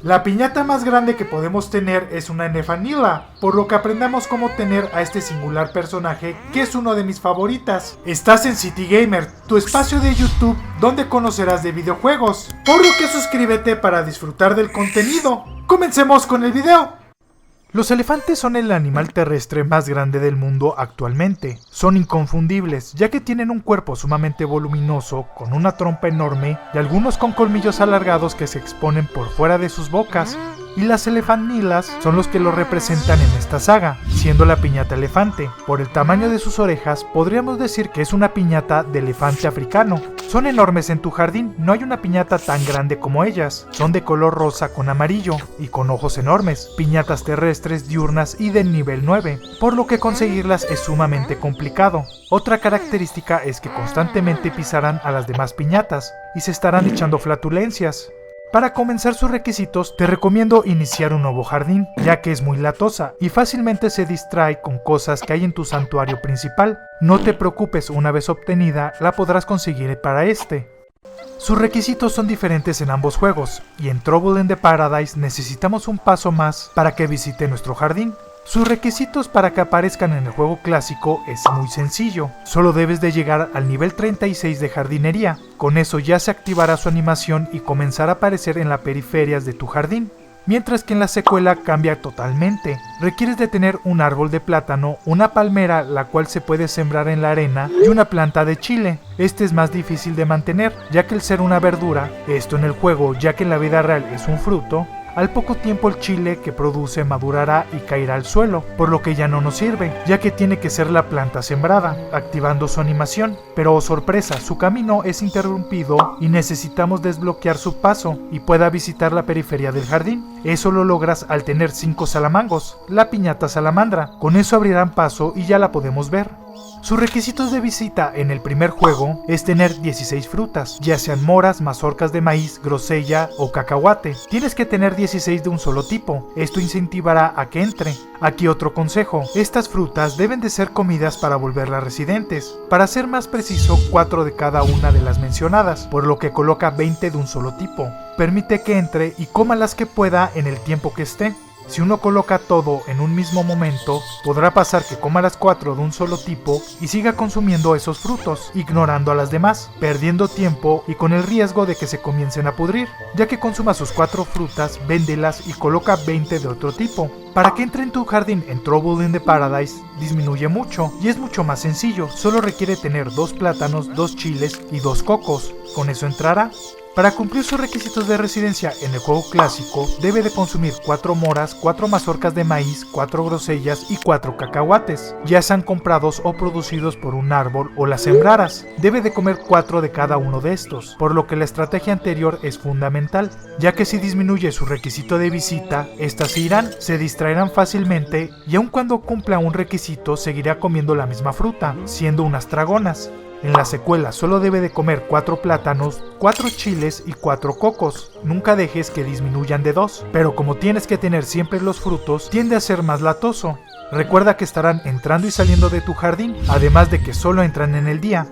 La piñata más grande que podemos tener es una Nefanila, por lo que aprendamos cómo tener a este singular personaje que es uno de mis favoritas. Estás en City Gamer, tu espacio de YouTube donde conocerás de videojuegos, por lo que suscríbete para disfrutar del contenido. ¡Comencemos con el video! Los elefantes son el animal terrestre más grande del mundo actualmente. Son inconfundibles, ya que tienen un cuerpo sumamente voluminoso, con una trompa enorme y algunos con colmillos alargados que se exponen por fuera de sus bocas. Y las elefantnilas son los que lo representan en esta saga, siendo la piñata elefante. Por el tamaño de sus orejas, podríamos decir que es una piñata de elefante africano. Son enormes en tu jardín, no hay una piñata tan grande como ellas. Son de color rosa con amarillo y con ojos enormes. Piñatas terrestres, diurnas y del nivel 9, por lo que conseguirlas es sumamente complicado. Otra característica es que constantemente pisarán a las demás piñatas y se estarán echando flatulencias. Para comenzar sus requisitos, te recomiendo iniciar un nuevo jardín, ya que es muy latosa y fácilmente se distrae con cosas que hay en tu santuario principal. No te preocupes, una vez obtenida, la podrás conseguir para este. Sus requisitos son diferentes en ambos juegos, y en Trouble in the Paradise necesitamos un paso más para que visite nuestro jardín. Sus requisitos para que aparezcan en el juego clásico es muy sencillo, solo debes de llegar al nivel 36 de jardinería, con eso ya se activará su animación y comenzará a aparecer en las periferias de tu jardín. Mientras que en la secuela cambia totalmente, requieres de tener un árbol de plátano, una palmera la cual se puede sembrar en la arena y una planta de chile. Este es más difícil de mantener, ya que el ser una verdura, esto en el juego ya que en la vida real es un fruto, al poco tiempo el chile que produce madurará y caerá al suelo, por lo que ya no nos sirve, ya que tiene que ser la planta sembrada, activando su animación. Pero oh sorpresa, su camino es interrumpido y necesitamos desbloquear su paso y pueda visitar la periferia del jardín. Eso lo logras al tener 5 salamangos, la piñata salamandra. Con eso abrirán paso y ya la podemos ver. Sus requisitos de visita en el primer juego es tener 16 frutas, ya sean moras, mazorcas de maíz, grosella o cacahuate. Tienes que tener 16 de un solo tipo, esto incentivará a que entre. Aquí otro consejo, estas frutas deben de ser comidas para volverlas residentes. Para ser más preciso, 4 de cada una de las mencionadas, por lo que coloca 20 de un solo tipo. Permite que entre y coma las que pueda en el tiempo que esté. Si uno coloca todo en un mismo momento, podrá pasar que coma las 4 de un solo tipo y siga consumiendo esos frutos, ignorando a las demás, perdiendo tiempo y con el riesgo de que se comiencen a pudrir. Ya que consuma sus 4 frutas, véndelas y coloca 20 de otro tipo. Para que entre en tu jardín en Trouble in the Paradise, disminuye mucho y es mucho más sencillo, solo requiere tener 2 plátanos, 2 chiles y 2 cocos. ¿Con eso entrará? Para cumplir sus requisitos de residencia en el juego clásico, debe de consumir 4 moras, 4 mazorcas de maíz, 4 grosellas y 4 cacahuates, ya sean comprados o producidos por un árbol o las sembraras. Debe de comer 4 de cada uno de estos, por lo que la estrategia anterior es fundamental, ya que si disminuye su requisito de visita, estas se irán, se distraerán fácilmente y aun cuando cumpla un requisito seguirá comiendo la misma fruta, siendo unas tragonas. En la secuela solo debe de comer 4 plátanos, 4 chiles y 4 cocos. Nunca dejes que disminuyan de 2, pero como tienes que tener siempre los frutos, tiende a ser más latoso. Recuerda que estarán entrando y saliendo de tu jardín, además de que solo entran en el día.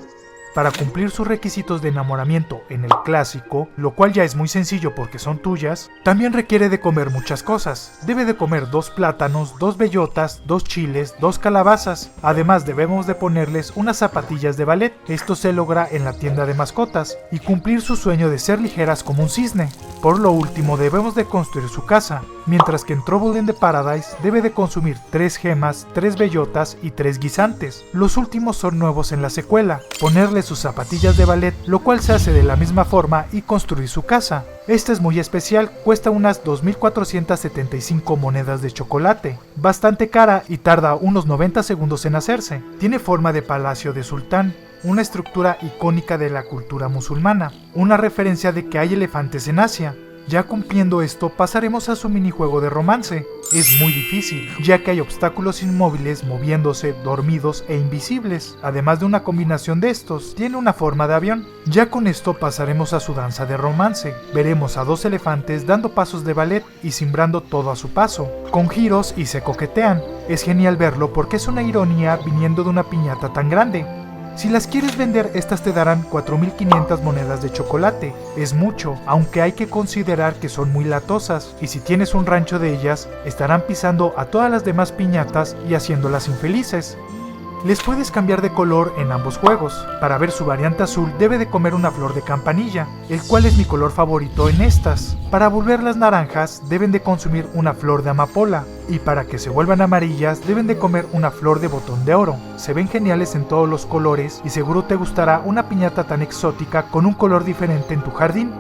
Para cumplir sus requisitos de enamoramiento en el clásico, lo cual ya es muy sencillo porque son tuyas, también requiere de comer muchas cosas. Debe de comer 2 plátanos, 2 bellotas, 2 chiles, 2 calabazas. Además debemos de ponerles unas zapatillas de ballet, esto se logra en la tienda de mascotas, y cumplir su sueño de ser ligeras como un cisne. Por lo último debemos de construir su casa, mientras que en Trouble in the Paradise debe de consumir 3 gemas, 3 bellotas y 3 guisantes. Los últimos son nuevos en la secuela, ponerle sus zapatillas de ballet, lo cual se hace de la misma forma y construir su casa. Esta es muy especial, cuesta unas 2.475 monedas de chocolate, bastante cara y tarda unos 90 segundos en hacerse. Tiene forma de palacio de sultán, una estructura icónica de la cultura musulmana, una referencia de que hay elefantes en Asia. Ya cumpliendo esto, pasaremos a su minijuego de romance. Es muy difícil, ya que hay obstáculos inmóviles moviéndose, dormidos e invisibles. Además de una combinación de estos, tiene una forma de avión. Ya con esto pasaremos a su danza de romance. Veremos a 2 elefantes dando pasos de ballet y cimbrando todo a su paso, con giros y se coquetean. Es genial verlo porque es una ironía viniendo de una piñata tan grande. Si las quieres vender, estas te darán 4.500 monedas de chocolate. Es mucho, aunque hay que considerar que son muy latosas, y si tienes un rancho de ellas, estarán pisando a todas las demás piñatas y haciéndolas infelices. Les puedes cambiar de color en ambos juegos. Para ver su variante azul debe de comer una flor de campanilla, el cual es mi color favorito en estas. Para volverlas naranjas deben de consumir una flor de amapola, y para que se vuelvan amarillas deben de comer una flor de botón de oro. Se ven geniales en todos los colores y seguro te gustará una piñata tan exótica con un color diferente en tu jardín.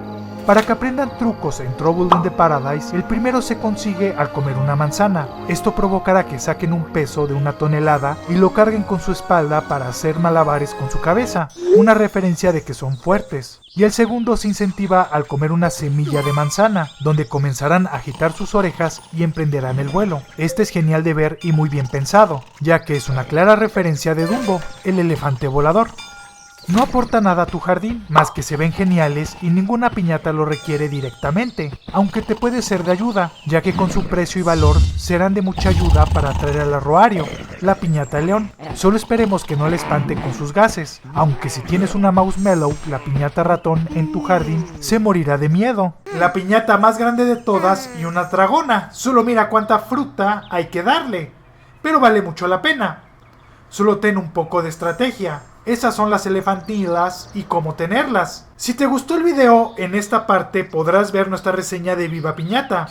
Para que aprendan trucos en Trouble in the Paradise, el primero se consigue al comer una manzana. Esto provocará que saquen un peso de 1 tonelada y lo carguen con su espalda para hacer malabares con su cabeza, una referencia de que son fuertes. Y el segundo se incentiva al comer una semilla de manzana, donde comenzarán a agitar sus orejas y emprenderán el vuelo. Este es genial de ver y muy bien pensado, ya que es una clara referencia de Dumbo, el elefante volador. No aporta nada a tu jardín, más que se ven geniales y ninguna piñata lo requiere directamente, aunque te puede ser de ayuda, ya que con su precio y valor serán de mucha ayuda para atraer al arroario, la piñata león. Solo esperemos que no le espante con sus gases, aunque si tienes una Marshmallow, la piñata ratón en tu jardín, se morirá de miedo. La piñata más grande de todas y una dragona, solo mira cuánta fruta hay que darle, pero vale mucho la pena. Solo ten un poco de estrategia. Esas son las elefantilas y cómo tenerlas. Si te gustó el video, en esta parte podrás ver nuestra reseña de Viva Piñata.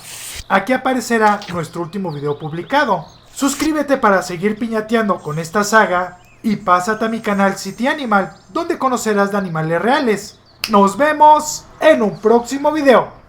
Aquí aparecerá nuestro último video publicado. Suscríbete para seguir piñateando con esta saga y pásate a mi canal City Animal, donde conocerás de animales reales. Nos vemos en un próximo video.